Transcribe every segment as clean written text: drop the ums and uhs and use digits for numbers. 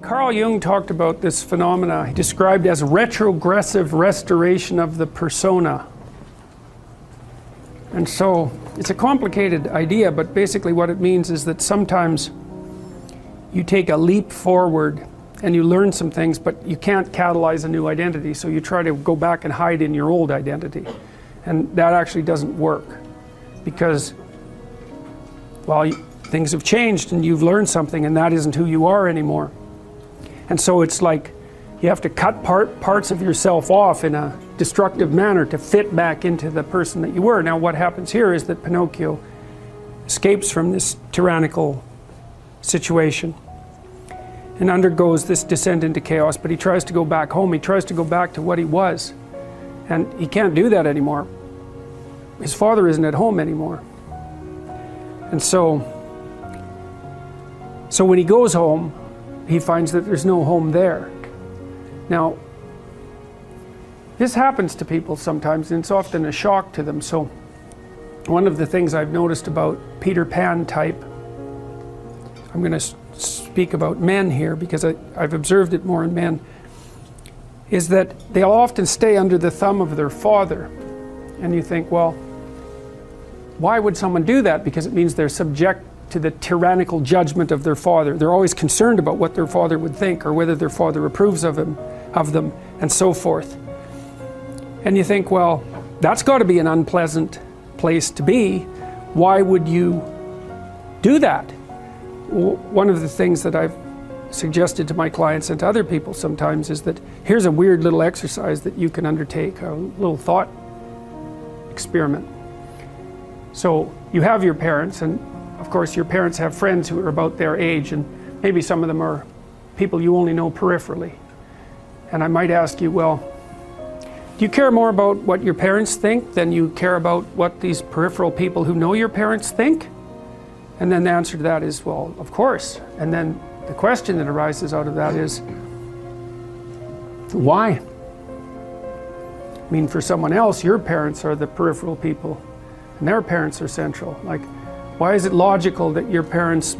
Carl Jung talked about this phenomena he described as retrogressive restoration of the persona. And so it's a complicated idea, but basically what it means is that sometimes you take a leap forward and you learn some things, but you can't catalyze a new identity, so you try to go back and hide in your old identity. And that actually doesn't work, because, well, things have changed and you've learned something, and that isn't who you are anymore. And so it's like you have to cut parts of yourself off in a destructive manner to fit back into the person that you were. Now what happens here is that Pinocchio escapes from this tyrannical situation and undergoes this descent into chaos, but he tries to go back home. He tries to go back to what he was, and he can't do that anymore. His father isn't at home anymore. And so when he goes home, he finds that there's no home there. Now, this happens to people sometimes, and it's often a shock to them. So one of the things I've noticed about Peter Pan type, I'm going to speak about men here because I've observed it more in men, is that they'll often stay under the thumb of their father. And you think, well, why would someone do that? Because it means they're subject to the tyrannical judgment of their father. They're always concerned about what their father would think, or whether their father approves of them, and so forth. And you think, well, that's got to be an unpleasant place to be. Why would you do that? One of the things that I've suggested to my clients and to other people sometimes is that here's a weird little exercise that you can undertake, a little thought experiment. So you have your parents, and of course your parents have friends who are about their age, and maybe some of them are people you only know peripherally. And I might ask you, well, do you care more about what your parents think than you care about what these peripheral people who know your parents think? And then the answer to that is, well, of course. And then the question that arises out of that is, why? I mean, for someone else, your parents are the peripheral people, and their parents are central. Like, why is it logical that your parents'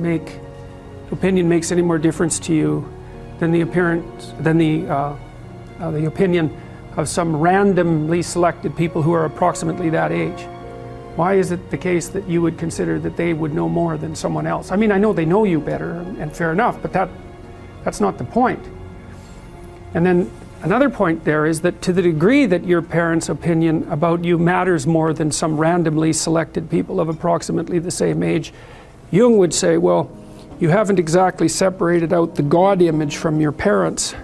opinion makes any more difference to you than the opinion of some randomly selected people who are approximately that age? Why is it the case that you would consider that they would know more than someone else? I mean, I know they know you better, and fair enough, but that's not the point. And then another point there is that to the degree that your parents' opinion about you matters more than some randomly selected people of approximately the same age, Jung would say, well, you haven't exactly separated out the God image from your parents,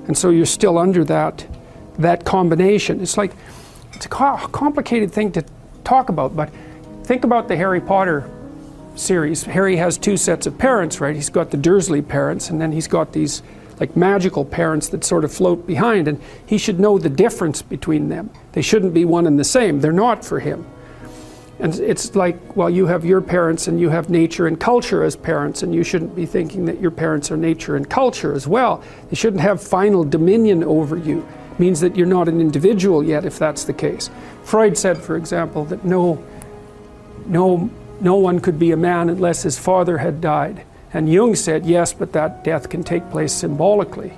and so you're still under that combination. It's like, it's a complicated thing to talk about, but think about the Harry Potter series. Harry has two sets of parents, right? He's got the Dursley parents, and then he's got these like magical parents that sort of float behind, and he should know the difference between them. They shouldn't be one and the same. They're not for him. And it's like, well, you have your parents and you have nature and culture as parents, and you shouldn't be thinking that your parents are nature and culture as well. They shouldn't have final dominion over you. It means that you're not an individual yet, if that's the case. Freud said, for example, that no one could be a man unless his father had died. And Jung said, yes, but that death can take place symbolically.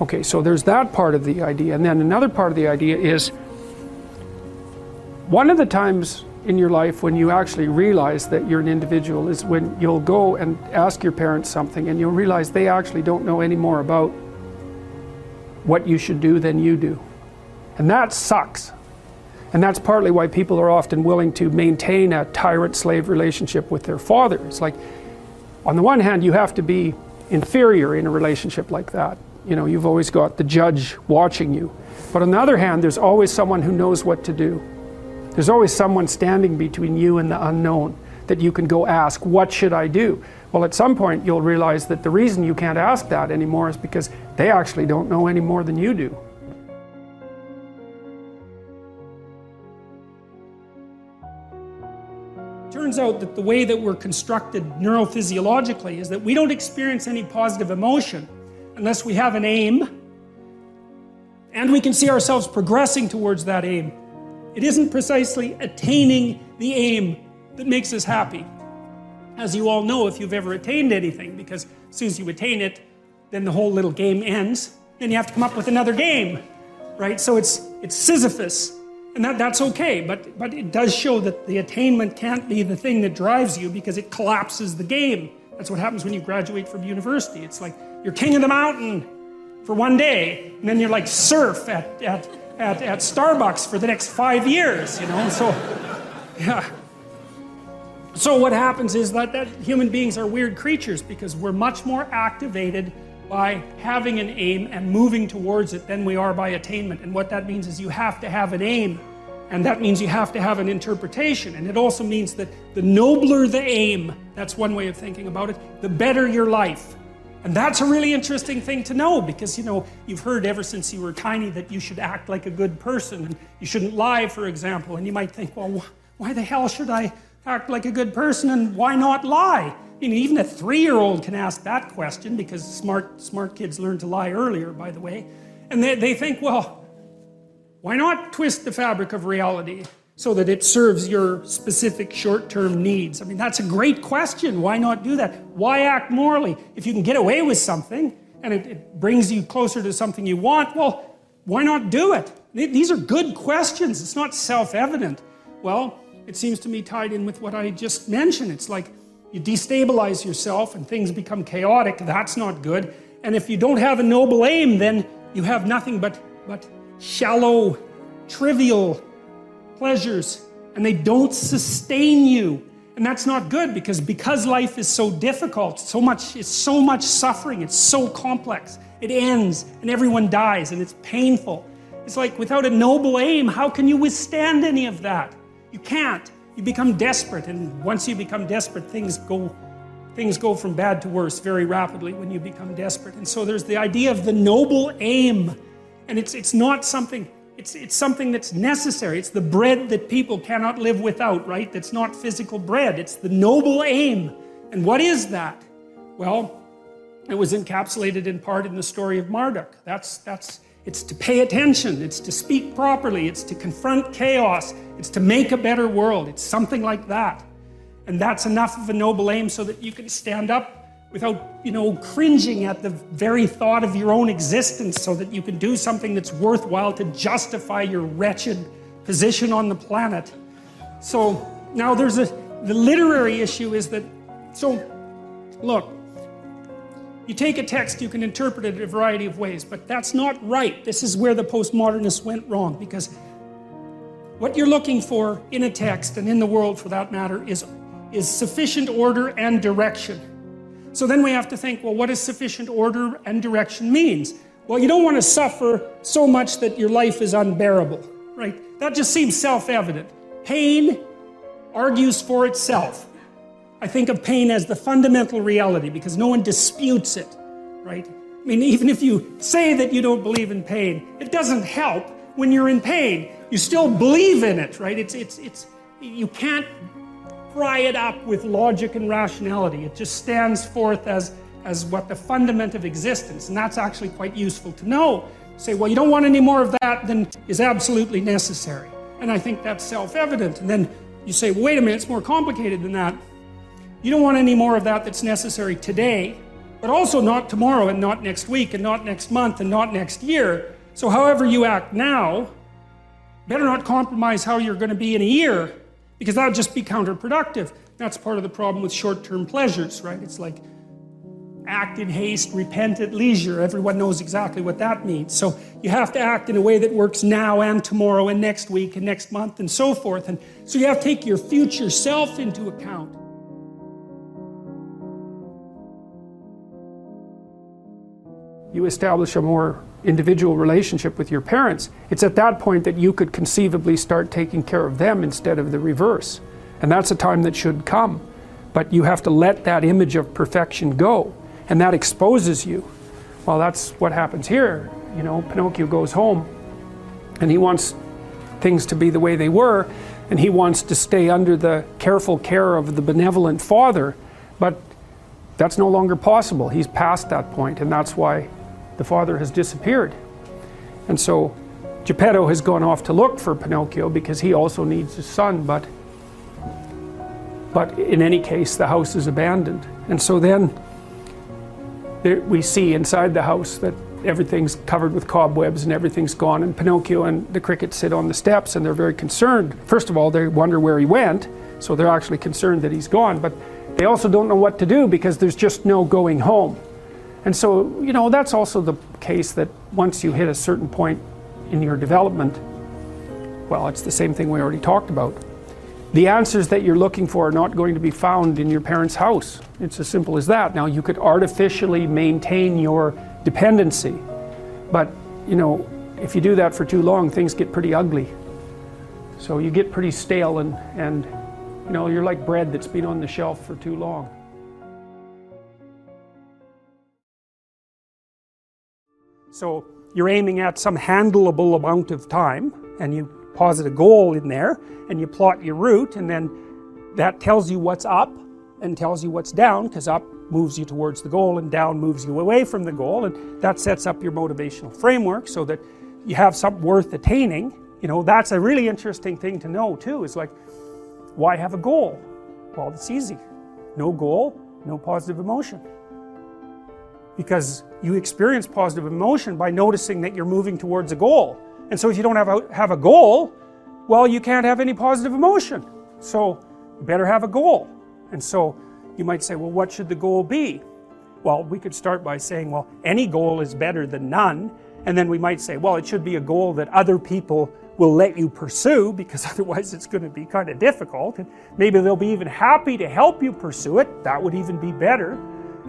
Okay, so there's that part of the idea. And then another part of the idea is, one of the times in your life when you actually realize that you're an individual is when you'll go and ask your parents something, and you'll realize they actually don't know any more about what you should do than you do. And that sucks. And that's partly why people are often willing to maintain a tyrant-slave relationship with their father. It's like, on the one hand, you have to be inferior in a relationship like that. You know, you've always got the judge watching you. But on the other hand, there's always someone who knows what to do. There's always someone standing between you and the unknown that you can go ask, what should I do? Well, at some point you'll realize that the reason you can't ask that anymore is because they actually don't know any more than you do. Turns out that the way that we're constructed neurophysiologically is that we don't experience any positive emotion unless we have an aim and we can see ourselves progressing towards that aim. It isn't precisely attaining the aim that makes us happy. As you all know, if you've ever attained anything, because as soon as you attain it, then the whole little game ends. Then you have to come up with another game, right? So it's Sisyphus, and that's okay, but it does show that the attainment can't be the thing that drives you because it collapses the game. That's what happens when you graduate from university. It's like you're king of the mountain for one day, and then you're like surf at Starbucks for the next 5 years, you know? So, yeah. So what happens is that human beings are weird creatures because we're much more activated by having an aim and moving towards it than we are by attainment. And what that means is you have to have an aim, and that means you have to have an interpretation. And it also means that the nobler the aim, that's one way of thinking about it, the better your life. And that's a really interesting thing to know because, you know, you've heard ever since you were tiny that you should act like a good person and you shouldn't lie, for example. And you might think, well, why the hell should I act like a good person and why not lie? I mean, even a 3-year-old can ask that question because smart kids learn to lie earlier, by the way. And they think, well, why not twist the fabric of reality so that it serves your specific short-term needs? I mean, that's a great question. Why not do that? Why act morally? If you can get away with something and it brings you closer to something you want, well, why not do it? These are good questions. It's not self-evident. Well, it seems to me tied in with what I just mentioned. It's like you destabilize yourself and things become chaotic. That's not good. And if you don't have a noble aim, then you have nothing but shallow, trivial pleasures, and they don't sustain you. And that's not good because life is so difficult, it's so much suffering, it's so complex. It ends and everyone dies and it's painful. It's like without a noble aim, how can you withstand any of that? You can't. You become desperate, and once you become desperate, things go from bad to worse very rapidly when you become desperate. And so there's the idea of the noble aim, and it's not something. It's something that's necessary. It's the bread that people cannot live without, right? That's not physical bread. It's the noble aim. And what is that? Well, it was encapsulated in part in the story of Marduk. It's to pay attention. It's to speak properly. It's to confront chaos. It's to make a better world. It's something like that. And that's enough of a noble aim so that you can stand up without, you know, cringing at the very thought of your own existence, so that you can do something that's worthwhile to justify your wretched position on the planet. So now the literary issue is that, so look, you take a text, you can interpret it a variety of ways, but that's not right. This is where the postmodernists went wrong, because what you're looking for in a text, and in the world for that matter, is sufficient order and direction. So then we have to think, well, what does sufficient order and direction means? Well, you don't want to suffer so much that your life is unbearable, right? That just seems self-evident. Pain argues for itself. I think of pain as the fundamental reality because no one disputes it, right? I mean, even if you say that you don't believe in pain, it doesn't help when you're in pain. You still believe in it, right? You can't pry it up with logic and rationality. It just stands forth as what the fundament of existence, and that's actually quite useful to know. Say, well, you don't want any more of that than is absolutely necessary. And I think that's self-evident. And then you say, well, wait a minute, it's more complicated than that. You don't want any more of that that's necessary today, but also not tomorrow, and not next week, and not next month, and not next year. So however you act now, better not compromise how you're going to be in a year, because that would just be counterproductive. That's part of the problem with short-term pleasures, right? It's like act in haste, repent at leisure. Everyone knows exactly what that means. So you have to act in a way that works now and tomorrow and next week and next month and so forth. And so you have to take your future self into account. You establish a more individual relationship with your parents. It's at that point that you could conceivably start taking care of them instead of the reverse. And that's a time that should come. But you have to let that image of perfection go. And that exposes you. Well, that's what happens here. You know, Pinocchio goes home and he wants things to be the way they were, and he wants to stay under the careful care of the benevolent father. But that's no longer possible. He's past that point, and that's why the father has disappeared. And so Geppetto has gone off to look for Pinocchio because he also needs his son, but in any case the house is abandoned. And so then we see inside the house that everything's covered with cobwebs and everything's gone, and Pinocchio and the crickets sit on the steps and they're very concerned. First of all, they wonder where he went, so they're actually concerned that he's gone, but they also don't know what to do because there's just no going home. And so, you know, that's also the case that once you hit a certain point in your development, well, it's the same thing we already talked about. The answers that you're looking for are not going to be found in your parents' house. It's as simple as that. Now, you could artificially maintain your dependency, but, you know, if you do that for too long, things get pretty ugly. So you get pretty stale and you know, you're like bread that's been on the shelf for too long. So you're aiming at some handleable amount of time, and you posit a goal in there, and you plot your route, and then that tells you what's up and tells you what's down, because up moves you towards the goal and down moves you away from the goal, and that sets up your motivational framework so that you have something worth attaining. You know, that's a really interesting thing to know too. It's like, why have a goal? Well, it's easy. No goal, no positive emotion. Because you experience positive emotion by noticing that you're moving towards a goal. And so if you don't have a goal, well, you can't have any positive emotion. So you better have a goal. And so you might say, well, what should the goal be? Well, we could start by saying, well, any goal is better than none. And then we might say, well, it should be a goal that other people will let you pursue, because otherwise it's going to be kind of difficult. And maybe they'll be even happy to help you pursue it. That would even be better.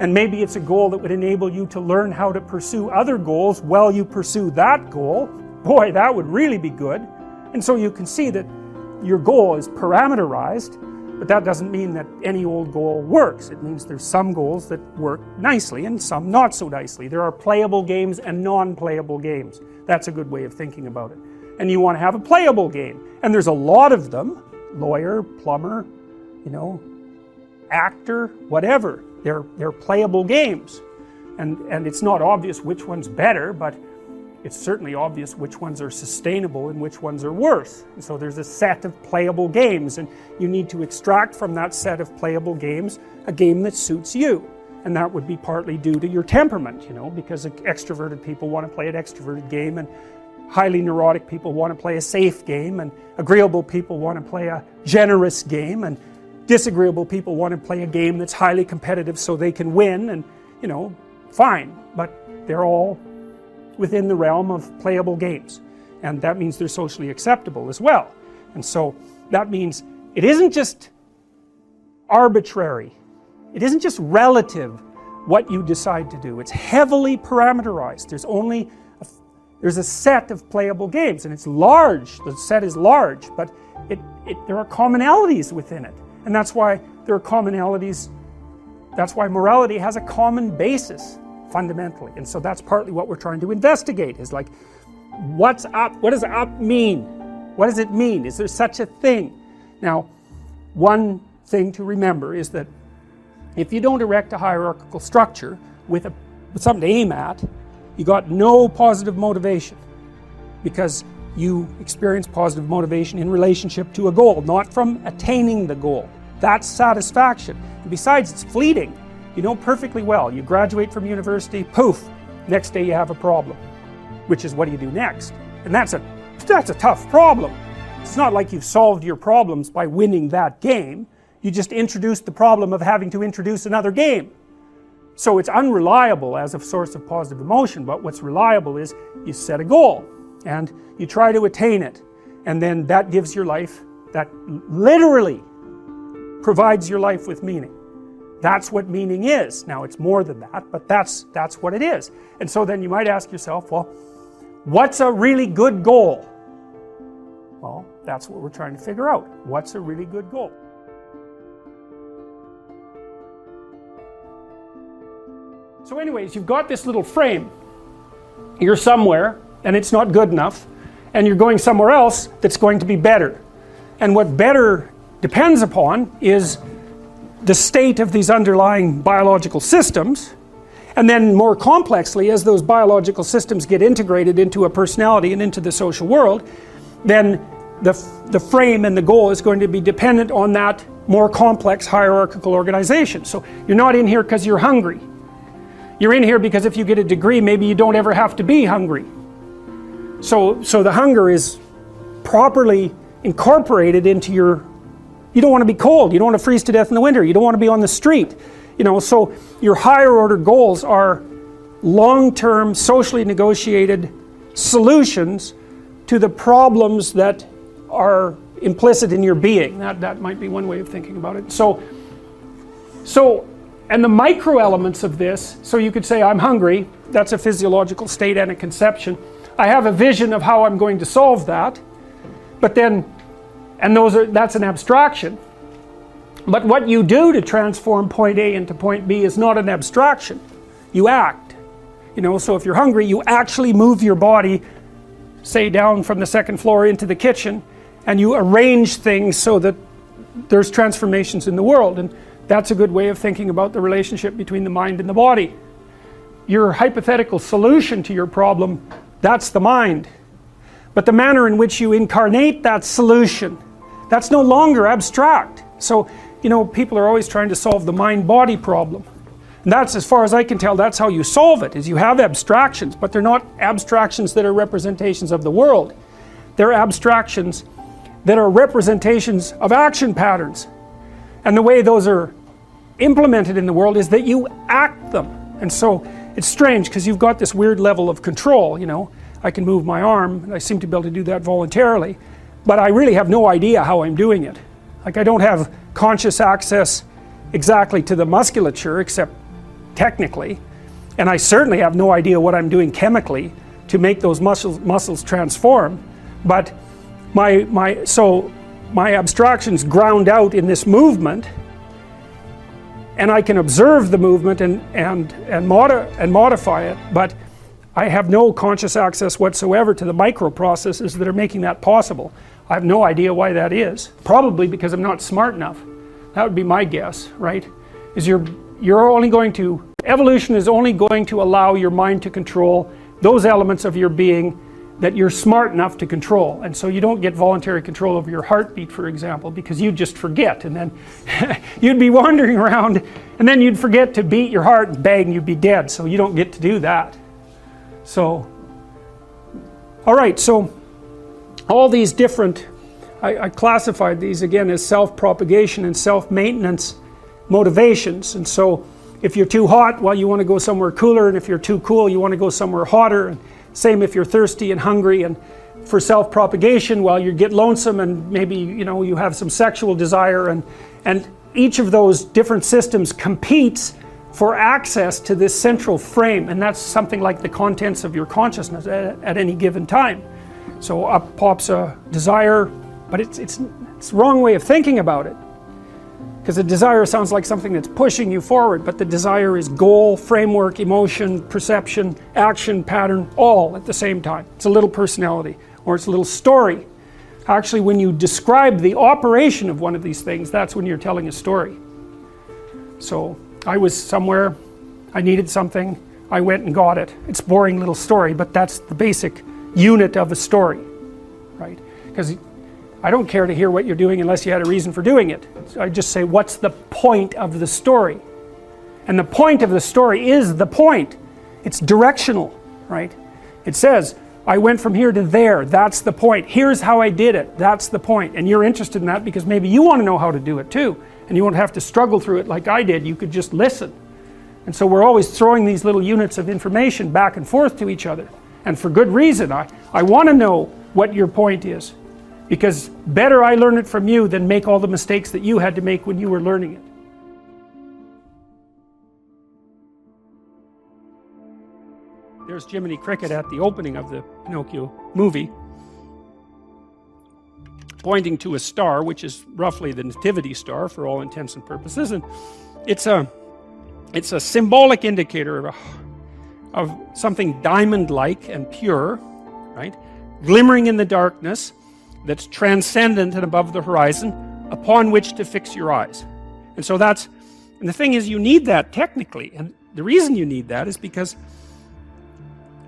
And maybe it's a goal that would enable you to learn how to pursue other goals while you pursue that goal. Boy, that would really be good. And so you can see that your goal is parameterized, but that doesn't mean that any old goal works. It means there's some goals that work nicely and some not so nicely. There are playable games and non-playable games. That's a good way of thinking about it. And you want to have a playable game. And there's a lot of them. Lawyer, plumber, you know, actor, whatever. They're playable games. And it's not obvious which one's better, but it's certainly obvious which ones are sustainable and which ones are worse. And so there's a set of playable games, and you need to extract from that set of playable games a game that suits you. And that would be partly due to your temperament, you know, because extroverted people want to play an extroverted game, and highly neurotic people want to play a safe game, and agreeable people want to play a generous game, and disagreeable people want to play a game that's highly competitive so they can win. And, you know, fine, but they're all within the realm of playable games, and that means they're socially acceptable as well. And so that means it isn't just arbitrary, it isn't just relative what you decide to do. It's heavily parameterized. There's a set of playable games, and it's large. The set is large, but there are commonalities within it, and that's why there are commonalities. That's why morality has a common basis fundamentally. And so that's partly what we're trying to investigate, is like, what's up? What does up mean? What does it mean? Is there such a thing? Now, one thing to remember is that if you don't erect a hierarchical structure with something to aim at, you got no positive motivation, because you experience positive motivation in relationship to a goal, not from attaining the goal. That's satisfaction. And besides, it's fleeting. You know perfectly well, you graduate from university, poof, next day you have a problem, which is, what do you do next? And that's a tough problem. It's not like you've solved your problems by winning that game. You just introduced the problem of having to introduce another game. So it's unreliable as a source of positive emotion, but what's reliable is you set a goal and you try to attain it, and then that gives your life, that literally provides your life with meaning. That's what meaning is. Now, it's more than that, but that's what it is. And so then you might ask yourself, well, what's a really good goal? Well, that's what we're trying to figure out. What's a really good goal? So anyways, you've got this little frame. You're somewhere, and it's not good enough, and you're going somewhere else that's going to be better. And what better depends upon is the state of these underlying biological systems, and then more complexly, as those biological systems get integrated into a personality and into the social world, then the frame and the goal is going to be dependent on that more complex hierarchical organization. So you're not in here because you're hungry. You're in here because if you get a degree, maybe you don't ever have to be hungry. So the hunger is properly incorporated into your, you don't want to be cold, you don't want to freeze to death in the winter, you don't want to be on the street. You know, so your higher order goals are long-term, socially negotiated solutions to the problems that are implicit in your being. That might be one way of thinking about it. So and the micro elements of this, so you could say I'm hungry, that's a physiological state and a conception. I have a vision of how I'm going to solve that, but then, and that's an abstraction. But what you do to transform point A into point B is not an abstraction. You act. You know, so if you're hungry, you actually move your body, say down from the second floor into the kitchen, and you arrange things so that there's transformations in the world. And that's a good way of thinking about the relationship between the mind and the body. Your hypothetical solution to your problem, that's the mind. But the manner in which you incarnate that solution, that's no longer abstract. So, you know, people are always trying to solve the mind-body problem. And that's, as far as I can tell, that's how you solve it, is you have abstractions, but they're not abstractions that are representations of the world. They're abstractions that are representations of action patterns. And the way those are implemented in the world is that you act them. And so it's strange because you've got this weird level of control, you know. I can move my arm, and I seem to be able to do that voluntarily, but I really have no idea how I'm doing it. Like, I don't have conscious access exactly to the musculature, except technically, and I certainly have no idea what I'm doing chemically to make those muscles transform. But my abstractions ground out in this movement, and I can observe the movement and modify it, but I have no conscious access whatsoever to the micro processes that are making that possible. I have no idea why that is. Probably because I'm not smart enough. That would be my guess, right? Is you're only going to, evolution is only going to allow your mind to control those elements of your being that you're smart enough to control. And so you don't get voluntary control over your heartbeat, for example, because you just forget, and then you'd be wandering around, and then you'd forget to beat your heart, and bang, you'd be dead. So you don't get to do that. So, all right, so all these different, I classified these again as self-propagation and self-maintenance motivations. And so if you're too hot, well, you want to go somewhere cooler, and if you're too cool, you want to go somewhere hotter. And same if you're thirsty and hungry. And for self-propagation, well, you get lonesome, and maybe, you know, you have some sexual desire, and each of those different systems competes for access to this central frame, and that's something like the contents of your consciousness at any given time. So up pops a desire, but it's the wrong way of thinking about it, because a desire sounds like something that's pushing you forward, but the desire is goal, framework, emotion, perception, action, pattern, all at the same time. It's a little personality, or it's a little story. Actually, when you describe the operation of one of these things, that's when you're telling a story. So I was somewhere, I needed something, I went and got it. It's a boring little story, but that's the basic unit of a story, right? Because I don't care to hear what you're doing unless you had a reason for doing it. So I just say, what's the point of the story? And the point of the story is the point. It's directional, right? It says, I went from here to there, that's the point. Here's how I did it, that's the point. And you're interested in that because maybe you want to know how to do it too. And you won't have to struggle through it like I did, you could just listen. And so we're always throwing these little units of information back and forth to each other. And for good reason. I want to know what your point is. Because better I learn it from you than make all the mistakes that you had to make when you were learning it. There's Jiminy Cricket at the opening of the Pinocchio movie, pointing to a star, which is roughly the nativity star for all intents and purposes, and it's a symbolic indicator of something diamond-like and pure, right, glimmering in the darkness, that's transcendent and above the horizon, upon which to fix your eyes. And so and the thing is, you need that technically, and the reason you need that is because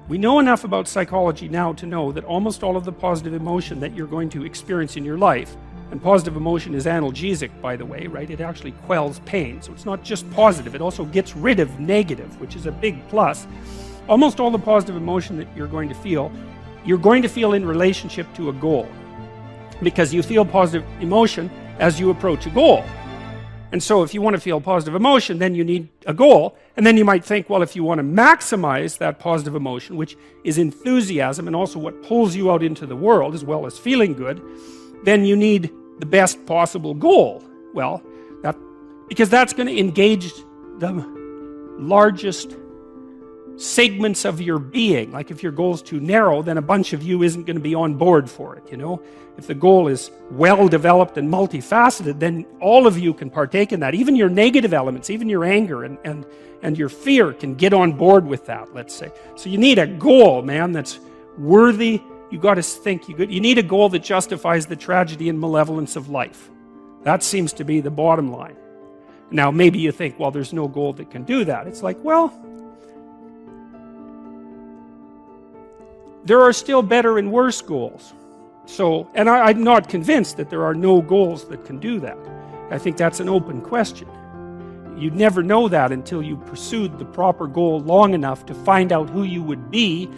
we know enough about psychology now to know that almost all of the positive emotion that you're going to experience in your life, And positive emotion is analgesic, by the way, right? It actually quells pain. So it's not just positive, it also gets rid of negative, which is a big plus. Almost all the positive emotion that you're going to feel in relationship to a goal. Because you feel positive emotion as you approach a goal. And so if you want to feel positive emotion, then you need a goal. And then you might think, well, if you want to maximize that positive emotion, which is enthusiasm and also what pulls you out into the world, as well as feeling good, then you need the best possible goal. Well, because that's going to engage the largest segments of your being. Like if your goal is too narrow, then a bunch of you isn't going to be on board for it, you know. If the goal is well developed and multifaceted, then all of you can partake in that. Even your negative elements, even your anger and your fear can get on board with that, let's say. So you need a goal, man, that's worthy. You got to think, you need a goal that justifies the tragedy and malevolence of life. That seems to be the bottom line. Now maybe you think, well, there's no goal that can do that. It's like, well, there are still better and worse goals. So, and I'm not convinced that there are no goals that can do that. I think that's an open question. You'd never know that until you pursued the proper goal long enough to find out who you would be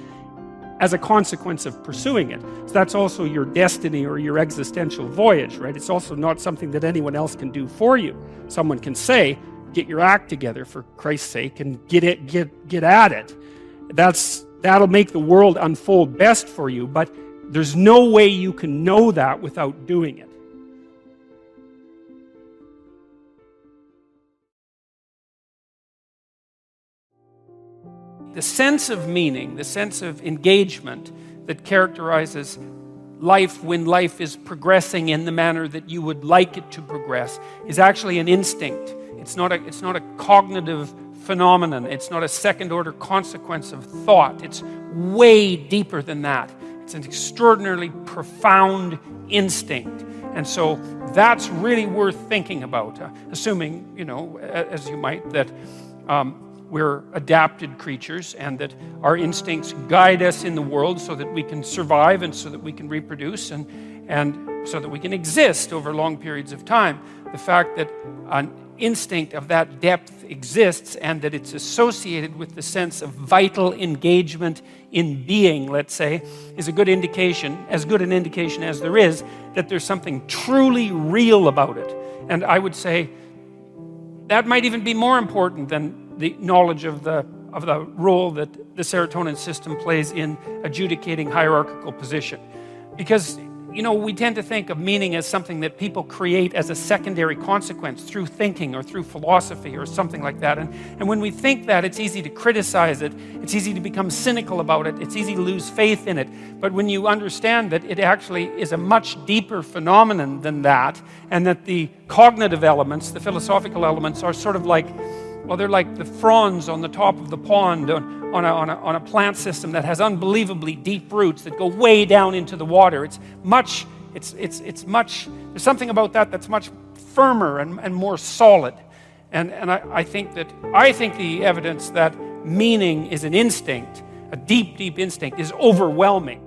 as a consequence of pursuing it. So that's also your destiny or your existential voyage, right? It's also not something that anyone else can do for you. Someone can say, get your act together for Christ's sake and get at it. That'll make the world unfold best for you, but there's no way you can know that without doing it. The sense of meaning, the sense of engagement that characterizes life when life is progressing in the manner that you would like it to progress is actually an instinct. It's not a cognitive phenomenon. It's not a second-order consequence of thought. It's way deeper than that. It's an extraordinarily profound instinct. And so that's really worth thinking about, assuming, you know, as you might, that we're adapted creatures and that our instincts guide us in the world so that we can survive and so that we can reproduce and so that we can exist over long periods of time. The fact that an instinct of that depth exists and that it's associated with the sense of vital engagement in being, let's say, is a good indication, as good an indication as there is, that there's something truly real about it. And I would say that might even be more important than the knowledge of the role that the serotonin system plays in adjudicating hierarchical position. Because, you know, we tend to think of meaning as something that people create as a secondary consequence through thinking or through philosophy or something like that. And when we think that, it's easy to criticize it. It's easy to become cynical about it. It's easy to lose faith in it. But when you understand that it actually is a much deeper phenomenon than that, and that the cognitive elements, the philosophical elements, are sort of like, well, they're like the fronds on the top of the pond on a plant system that has unbelievably deep roots that go way down into the water. There's something about that that's much firmer and more solid. And I think the evidence that meaning is an instinct, a deep, deep instinct, is overwhelming.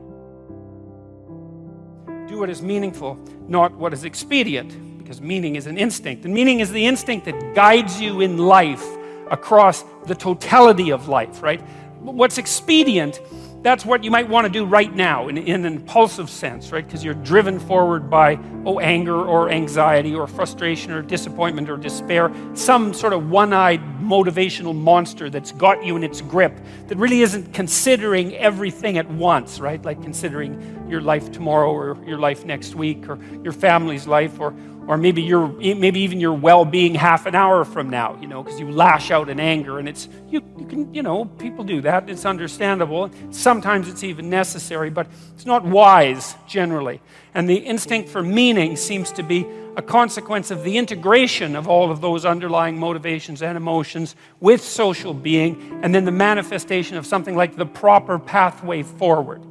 Do what is meaningful, not what is expedient. Because meaning is an instinct. And meaning is the instinct that guides you in life across the totality of life, right? What's expedient, that's what you might want to do right now in an impulsive sense, right? Because you're driven forward by, anger or anxiety or frustration or disappointment or despair, some sort of one-eyed motivational monster that's got you in its grip that really isn't considering everything at once, right? Like considering your life tomorrow or your life next week or your family's life or maybe even your well-being half an hour from now, you know, because you lash out in anger, and you can, you know, people do that. It's understandable. Sometimes it's even necessary, but it's not wise generally. And the instinct for meaning seems to be a consequence of the integration of all of those underlying motivations and emotions with social being, and then the manifestation of something like the proper pathway forward.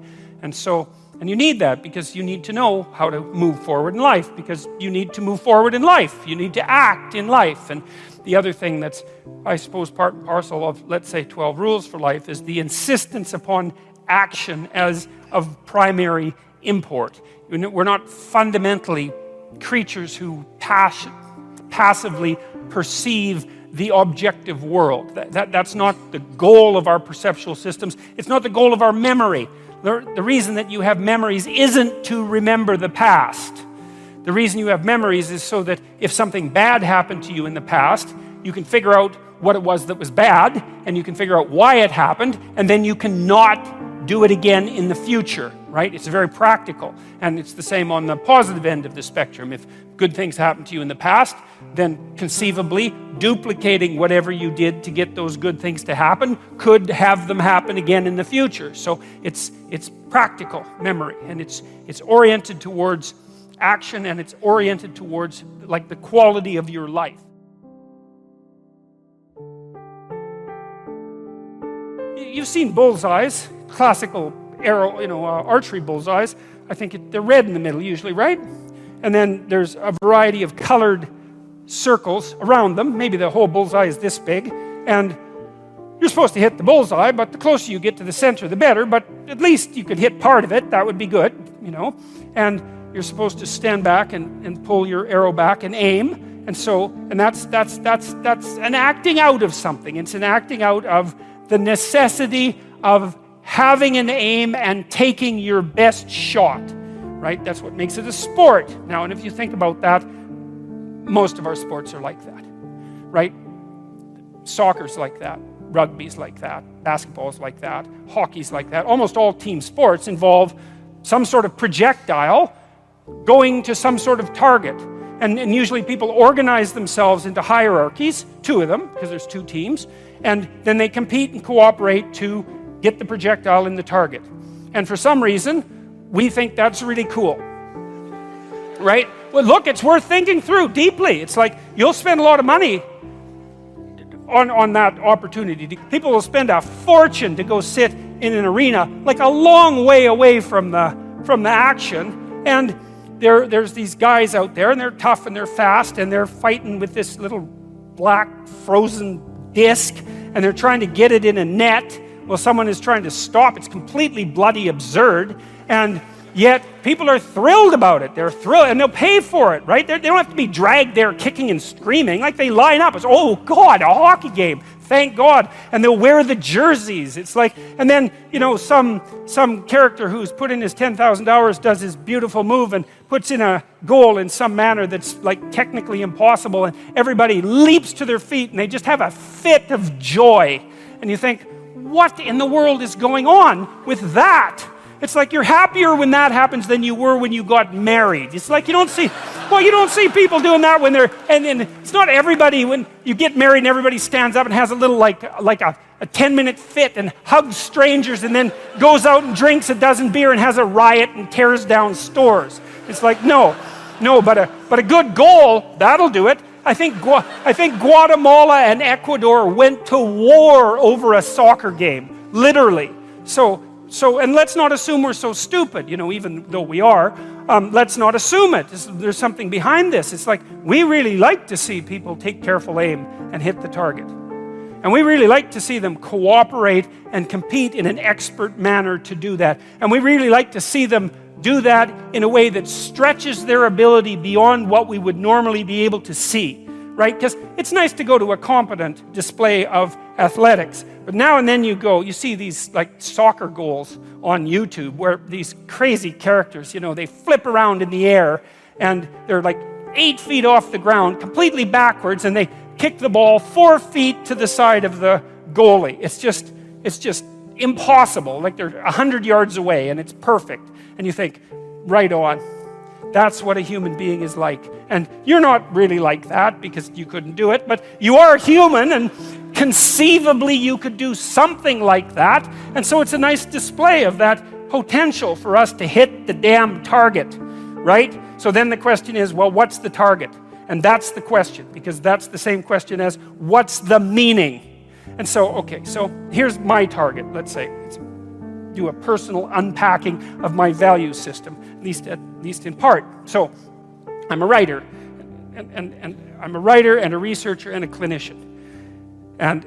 And you need that because you need to know how to move forward in life, because you need to move forward in life. You need to act in life. And the other thing that's, I suppose, part and parcel of, let's say, 12 rules for life is the insistence upon action as of primary import. We're not fundamentally creatures who passively perceive the objective world. That's not the goal of our perceptual systems. It's not the goal of our memory. The reason that you have memories isn't to remember the past. The reason you have memories is so that if something bad happened to you in the past, you can figure out what it was that was bad, and you can figure out why it happened, and then you can not do it again in the future, right? It's very practical, and it's the same on the positive end of the spectrum. If good things happen to you in the past, then conceivably duplicating whatever you did to get those good things to happen could have them happen again in the future. So it's practical memory, and it's oriented towards action, and it's oriented towards like the quality of your life. You've seen bullseyes, classical arrow, archery bullseyes. I think they're red in the middle usually, right? And then there's a variety of colored circles around them. Maybe the whole bullseye is this big, and you're supposed to hit the bullseye, but the closer you get to the center, the better. But at least you could hit part of it. That would be good, And you're supposed to stand back and pull your arrow back and aim. And that's an acting out of something. It's an acting out of the necessity of having an aim and taking your best shot, right? That's what makes it a sport. Now, and if you think about that, most of our sports are like that, right? Soccer's like that, rugby's like that, basketball's like that, hockey's like that. Almost all team sports involve some sort of projectile going to some sort of target. And usually people organize themselves into hierarchies, 2 of them, because there's 2 teams, and then they compete and cooperate to get the projectile in the target. And for some reason, we think that's really cool, right? Well, look, it's worth thinking through deeply. It's like you'll spend a lot of money on that opportunity. People will spend a fortune to go sit in an arena, like a long way away from the action, and there's these guys out there, and they're tough and they're fast, and they're fighting with this little black frozen disc, and they're trying to get it in a net. Well, someone is trying to stop. It's completely bloody absurd, and yet people are thrilled about it. They're thrilled, and they'll pay for it, right? They don't have to be dragged there kicking and screaming. Like, they line up. It's, oh God, a hockey game. Thank God. And they'll wear the jerseys. It's like, and then, some character who's put in his $10,000 does his beautiful move and puts in a goal in some manner that's like technically impossible, and everybody leaps to their feet and they just have a fit of joy. And you think, what in the world is going on with that? It's like you're happier when that happens than you were when you got married. It's like you don't see people doing that when they're, and it's not everybody when you get married and everybody stands up and has a little like a 10-minute fit and hugs strangers and then goes out and drinks a dozen beer and has a riot and tears down stores. It's like, no, but a good goal, that'll do it. I think Guatemala and Ecuador went to war over a soccer game, literally. So, and let's not assume we're so stupid, even though we are. Let's not assume it. There's something behind this. It's like, we really like to see people take careful aim and hit the target. And we really like to see them cooperate and compete in an expert manner to do that. And we really like to see them do that in a way that stretches their ability beyond what we would normally be able to see, right? Because it's nice to go to a competent display of athletics, but now and then you see these like soccer goals on YouTube where these crazy characters, they flip around in the air and they're like 8 feet off the ground, completely backwards, and they kick the ball 4 feet to the side of the goalie. It's just impossible. Like they're 100 yards away and it's perfect. And you think, right on. That's what a human being is like. And you're not really like that because you couldn't do it, but you are human, and conceivably you could do something like that. And so it's a nice display of that potential for us to hit the damn target, right? So then the question is, well, what's the target? And that's the question, because that's the same question as what's the meaning? And so, okay, so here's my target, let's say. Do a personal unpacking of my value system, at least in part. So I'm a writer, and I'm a writer and a researcher and a clinician, and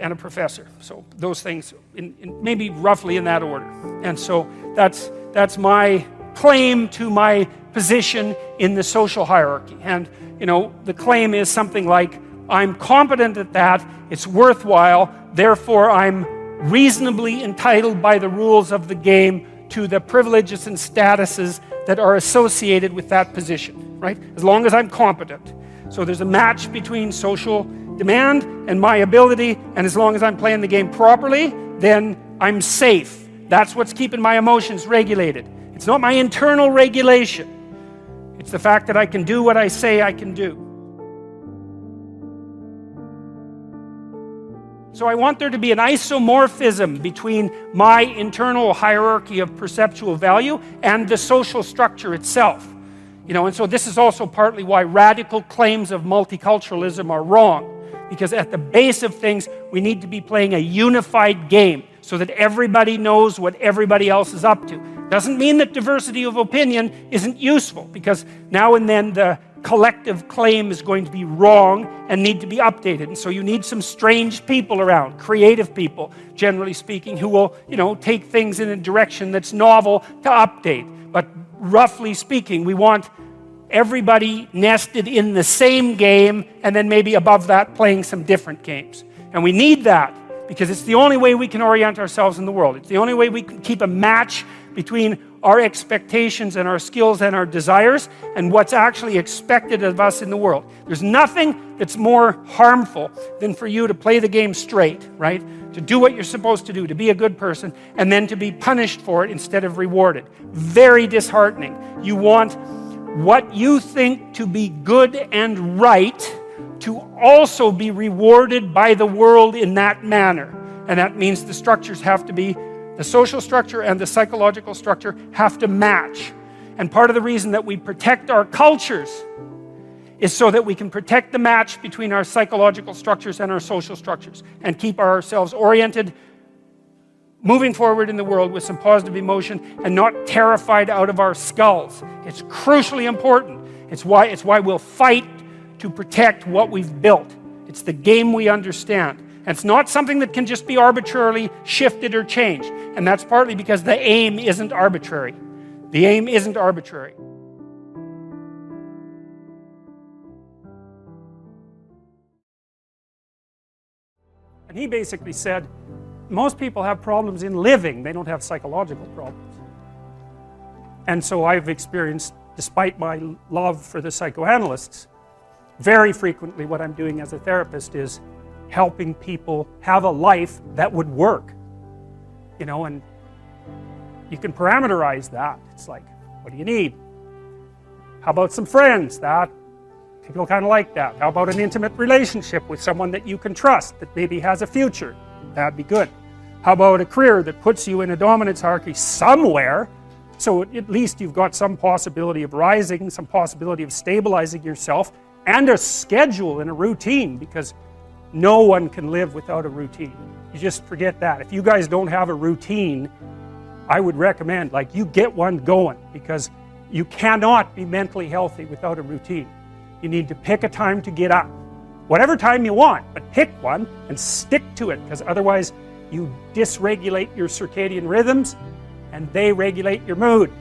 a professor. So those things, in maybe roughly in that order. And so that's my claim to my position in the social hierarchy. And, you know, the claim is something like, I'm competent at that, it's worthwhile, therefore I'm reasonably entitled by the rules of the game to the privileges and statuses that are associated with that position, right? As long as I'm competent. So there's a match between social demand and my ability, and as long as I'm playing the game properly, then I'm safe. That's what's keeping my emotions regulated. It's not my internal regulation. It's the fact that I can do what I say I can do. So I want there to be an isomorphism between my internal hierarchy of perceptual value and the social structure itself. You know, and so this is also partly why radical claims of multiculturalism are wrong. Because at the base of things, we need to be playing a unified game so that everybody knows what everybody else is up to. Doesn't mean that diversity of opinion isn't useful, because now and then the collective claim is going to be wrong and need to be updated. And so you need some strange people around, creative people, generally speaking, who will, you know, take things in a direction that's novel to update. But roughly speaking, we want everybody nested in the same game, and then maybe above that playing some different games. And we need that because it's the only way we can orient ourselves in the world. It's the only way we can keep a match between our expectations and our skills and our desires and what's actually expected of us in the world. There's nothing that's more harmful than for you to play the game straight, right? To do what you're supposed to do, to be a good person, and then to be punished for it instead of rewarded. Very disheartening. You want what you think to be good and right to also be rewarded by the world in that manner. And that means the structures have to be, the social structure and the psychological structure have to match. And part of the reason that we protect our cultures is so that we can protect the match between our psychological structures and our social structures and keep ourselves oriented, moving forward in the world with some positive emotion and not terrified out of our skulls. It's crucially important. It's why we'll fight to protect what we've built. It's the game we understand. And it's not something that can just be arbitrarily shifted or changed. And that's partly because the aim isn't arbitrary. The aim isn't arbitrary. And he basically said, most people have problems in living, they don't have psychological problems. And so I've experienced, despite my love for the psychoanalysts, very frequently what I'm doing as a therapist is helping people have a life that would work. You know, and you can parameterize that. It's like, what do you need? How about some friends? That people kind of like that. How about an intimate relationship with someone that you can trust, that maybe has a future? That'd be good. How about a career that puts you in a dominance hierarchy somewhere, so at least you've got some possibility of rising, some possibility of stabilizing yourself, and a schedule and a routine, because no one can live without a routine. You just forget that. If you guys don't have a routine, I would recommend, like, you get one going, because you cannot be mentally healthy without a routine. You need to pick a time to get up. Whatever time you want, but pick one and stick to it, because otherwise you dysregulate your circadian rhythms and they regulate your mood.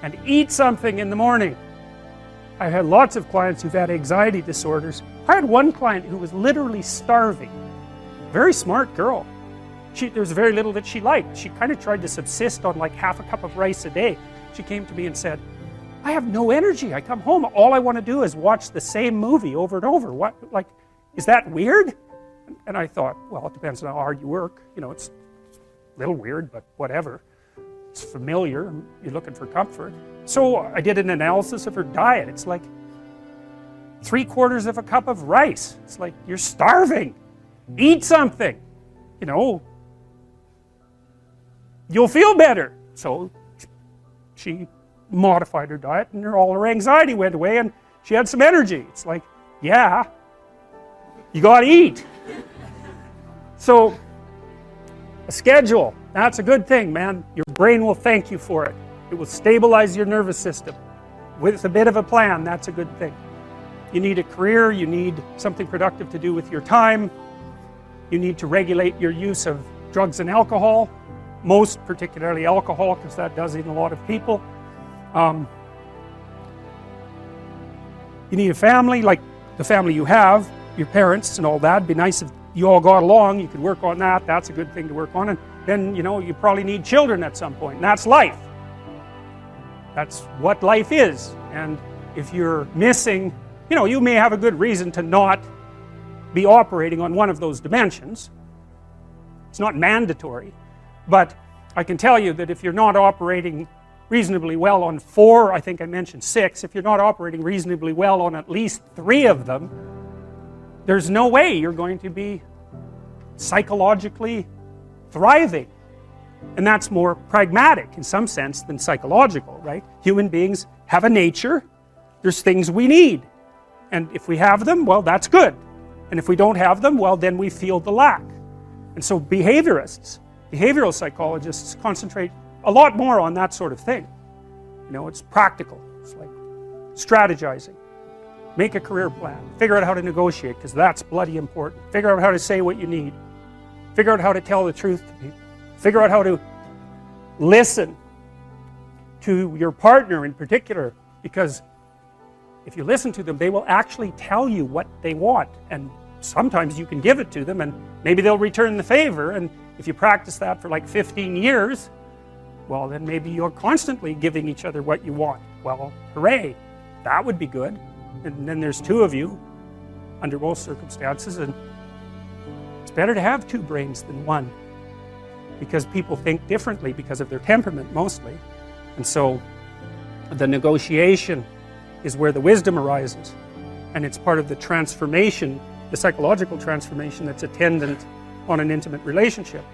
And eat something in the morning. I've had lots of clients who've had anxiety disorders. I had one client who was literally starving. Very smart girl. There was very little that she liked. She kind of tried to subsist on like half a cup of rice a day. She came to me and said, I have no energy. I come home, all I want to do is watch the same movie over and over. What, like, is that weird? And I thought, well, it depends on how hard you work. You know, it's a little weird, but whatever. It's familiar. You're looking for comfort. So I did an analysis of her diet. It's like 3/4 of a cup of rice. It's like, you're starving. Eat something. You know, you'll feel better. So she modified her diet, and all her anxiety went away, and she had some energy. It's like, yeah, you got to eat. So a schedule, that's a good thing, man. Your brain will thank you for it. It will stabilize your nervous system. With a bit of a plan, that's a good thing. You need a career, you need something productive to do with your time. You need to regulate your use of drugs and most particularly alcohol, because that does in a lot of people. You need a family, like the family you have, your parents and all that. It'd be nice if you all got along, you could work on that, that's a good thing to work on. And then, you know, you probably need children at some point, and that's life. That's what life is. And if you're missing, you know, you may have a good reason to not be operating on one of those dimensions. It's not mandatory, but I can tell you that if you're not operating reasonably well on 4, I think I mentioned 6, if you're not operating reasonably well on at least 3 of them, there's no way you're going to be psychologically thriving. And that's more pragmatic in some sense than psychological, right? Human beings have a nature, there's things we need. And if we have them, well, that's good. And if we don't have them, well, then we feel the lack. And so behaviorists, behavioral psychologists concentrate a lot more on that sort of thing. You know, it's practical. It's like strategizing. Make a career plan. Figure out how to negotiate, because that's bloody important. Figure out how to say what you need. Figure out how to tell the truth to people. Figure out how to listen to your partner in particular, because if you listen to them, they will actually tell you what they want, and sometimes you can give it to them and maybe they'll return the favor. And if you practice that for like 15 years, well, then maybe you're constantly giving each other what you want. Well, hooray, that would be good. And then there's 2 of you under most circumstances, and it's better to have 2 brains than 1, because people think differently because of their temperament mostly. And so the negotiation is where the wisdom arises, and it's part of the transformation, the psychological transformation that's attendant on an intimate relationship,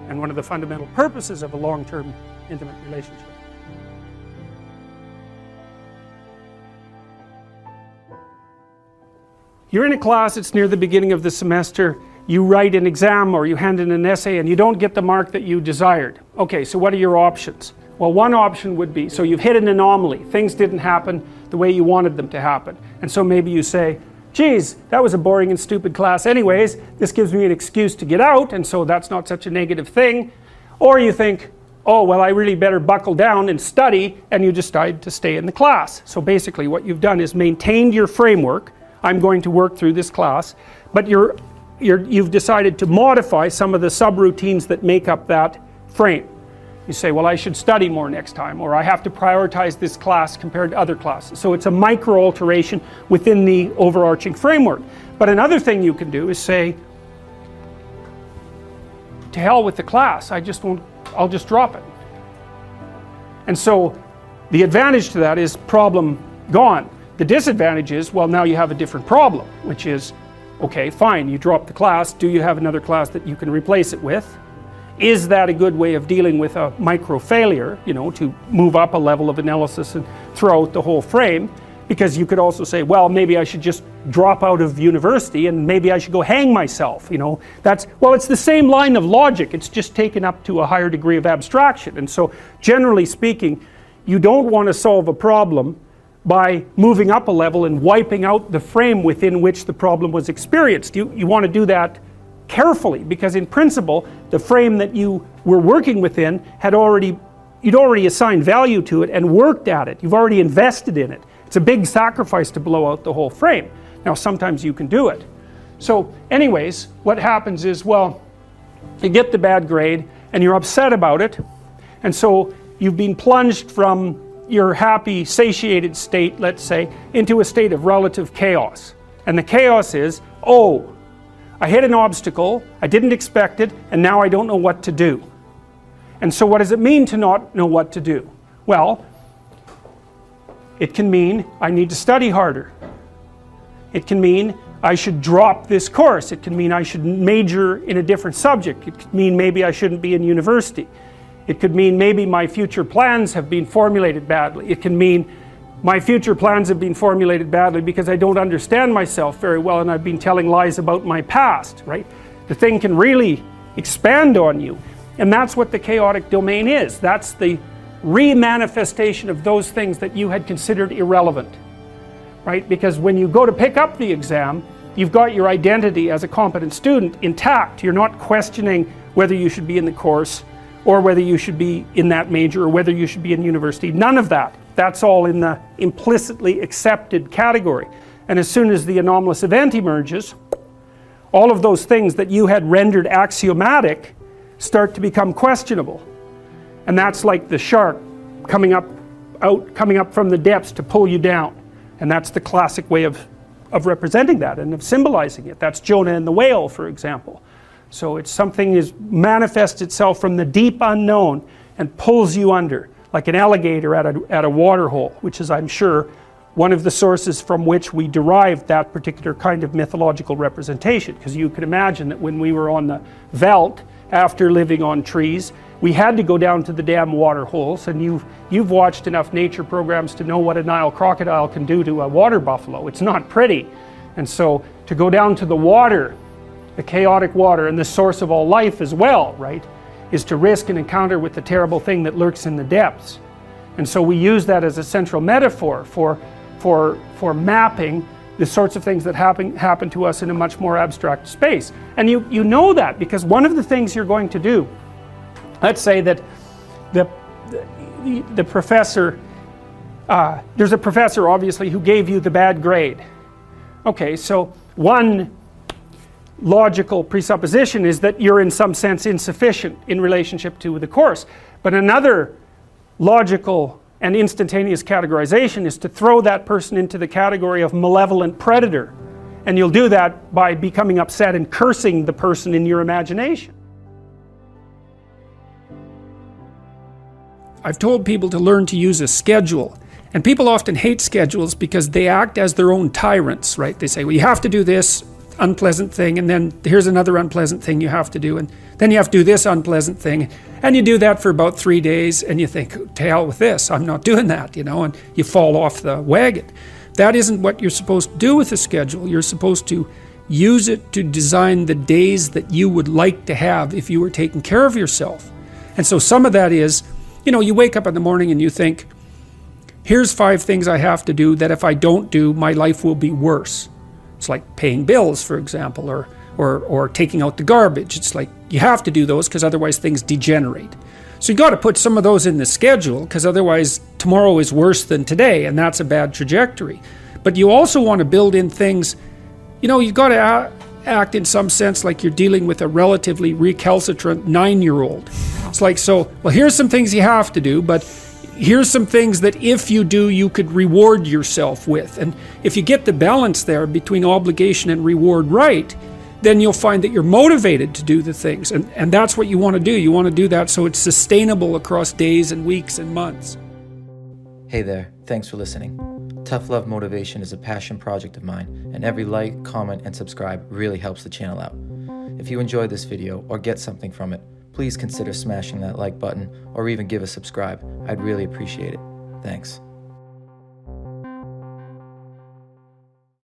and one of the fundamental purposes of a long-term intimate relationship. You're in a class, it's near the beginning of the semester, you write an exam or you hand in an essay and you don't get the mark that you desired. Okay, so what are your options? Well, one option would be, so you've hit an anomaly, things didn't happen the way you wanted them to happen, and so maybe you say, geez, that was a boring and stupid class anyways, this gives me an excuse to get out, and so that's not such a negative thing. Or you think, oh, well, I really better buckle down and study, and you decide to stay in the class. So basically what you've done is maintained your framework. I'm going to work through this class, but you've decided to modify some of the subroutines that make up that frame. You say, well, I should study more next time, or I have to prioritize this class compared to other classes. So it's a micro alteration within the overarching framework. But another thing you can do is say, to hell with the class, I'll just drop it. And so the advantage to that is problem gone. The disadvantage is, well, now you have a different problem, which is, okay, fine, you drop the class, do you have another class that you can replace it with? Is that a good way of dealing with a micro failure, you know, to move up a level of analysis and throw out the whole frame? Because you could also say, well, maybe I should just drop out of university and maybe I should go hang myself, you know. Well, it's the same line of logic, it's just taken up to a higher degree of abstraction. And so, generally speaking, you don't want to solve a problem by moving up a level and wiping out the frame within which the problem was experienced. You want to do that carefully, because in principle, the frame that you were working within you'd already assigned value to it and worked at it. You've already invested in it. It's a big sacrifice to blow out the whole frame. Now, sometimes you can do it. So anyways, what happens is, well, you get the bad grade and you're upset about it, and so you've been plunged from your happy, satiated state, let's say, into a state of relative chaos. And the chaos is, oh, I hit an obstacle, I didn't expect it, and now I don't know what to do. And so what does it mean to not know what to do? Well, it can mean I need to study harder. It can mean I should drop this course. It can mean I should major in a different subject. It could mean maybe I shouldn't be in university. It could mean maybe my future plans have been formulated badly. It can mean my future plans have been formulated badly because I don't understand myself very well and I've been telling lies about my past, right? The thing can really expand on you. And that's what the chaotic domain is. That's the re-manifestation of those things that you had considered irrelevant, right? Because when you go to pick up the exam, you've got your identity as a competent student intact. You're not questioning whether you should be in the course, or whether you should be in that major, or whether you should be in university. None of that. That's all in the implicitly accepted category. And as soon as the anomalous event emerges, all of those things that you had rendered axiomatic start to become questionable. And that's like the shark coming up from the depths to pull you down. And that's the classic way of representing that and of symbolizing it. That's Jonah and the whale, for example. So it's something manifests itself from the deep unknown and pulls you under, like an alligator at a water hole, which is, I'm sure, one of the sources from which we derived that particular kind of mythological representation. Because you can imagine that when we were on the veldt, after living on trees, we had to go down to the damn water holes, and you've watched enough nature programs to know what a Nile crocodile can do to a water buffalo. It's not pretty. And so to go down to the water, the chaotic water, and the source of all life as well, right, is to risk an encounter with the terrible thing that lurks in the depths. And so we use that as a central metaphor for mapping the sorts of things that happen to us in a much more abstract space. And you know that because one of the things you're going to do, let's say that the professor, there's a professor obviously who gave you the bad grade. Okay, so one logical presupposition is that you're in some sense insufficient in relationship to the course. But another logical and instantaneous categorization is to throw that person into the category of malevolent predator. And you'll do that by becoming upset and cursing the person in your imagination. I've told people to learn to use a schedule. And people often hate schedules because they act as their own tyrants, right? They say, well, you have to do this unpleasant thing, and then here's another unpleasant thing you have to do, and then you have to do this unpleasant thing, and you do that for about 3 days, and you think, to hell with this, I'm not doing that, and you fall off the wagon. That isn't what you're supposed to do with a schedule. You're supposed to use it to design the days that you would like to have if you were taking care of yourself. And so some of that is, you wake up in the morning and you think, here's 5 things I have to do that if I don't do, my life will be worse. It's like paying bills, for example, or taking out the garbage. It's like you have to do those because otherwise things degenerate. So you got to put some of those in the schedule because otherwise tomorrow is worse than today, and that's a bad trajectory. But you also want to build in things, you've got to act in some sense like you're dealing with a relatively recalcitrant 9-year-old. It's like, well, here's some things you have to do, but here's some things that if you do, you could reward yourself with. And if you get the balance there between obligation and reward right, then you'll find that you're motivated to do the things. And that's what you want to do. You want to do that so it's sustainable across days and weeks and months. Hey there, thanks for listening. Tough Love Motivation is a passion project of mine, and every like, comment, and subscribe really helps the channel out. If you enjoyed this video or get something from it, please consider smashing that like button or even give a subscribe. I'd really appreciate it. Thanks.